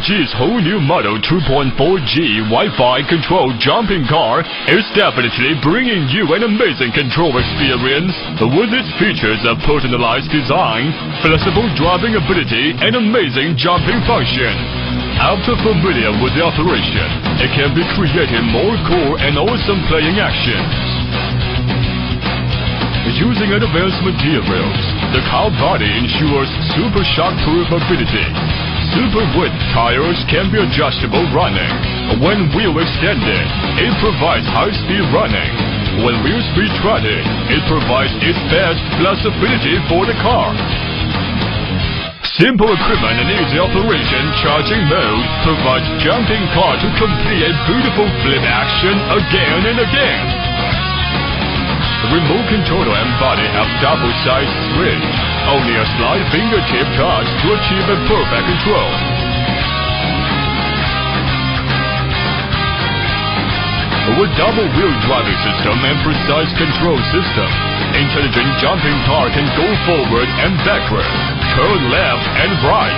BYD's whole new model 2.4G Wi-Fi controlled jumping car is definitely bringing you an amazing control experience with its features of personalized design, flexible driving ability, and amazing jumping function. After familiar with the operation, it can be creating more cool and awesome playing actions. Using advanced materials, the car body ensures super shock-proof mobility. Super width tires can be adjustable running. When wheel extended, it provides high-speed running. When wheel speed trotted, it provides its best flexibility for the car. Simple equipment and easy operation charging mode provides jumping car to complete a beautiful flip action again and again. The remote controller and body have double-sided switch. Only a slight fingertip touch to achieve a perfect control. With double-wheel driving system and precise control system, intelligent jumping car can go forward and backward, turn left and right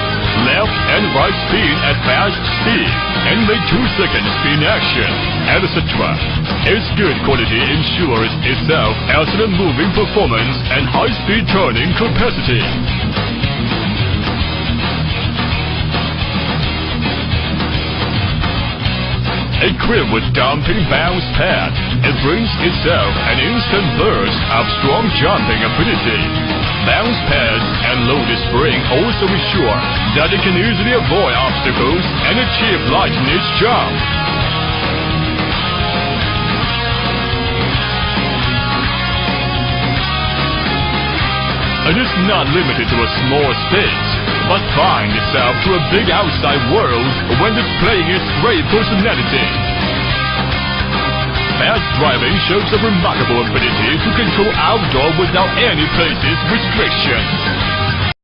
speed at fast speed, and make 2-second spin action, etc. Its good quality ensures itself excellent moving performance and high-speed turning capacity. Equipped with dumping bounce pad, it brings itself an instant burst of strong jumping ability. Bounce pads and loaded spring also ensure that it can easily avoid obstacles and achieve lightness jump. It is not limited to a small space, but finds itself to a big outside world when displaying its great personality. Fast driving shows a remarkable ability to control outdoor without any places restriction.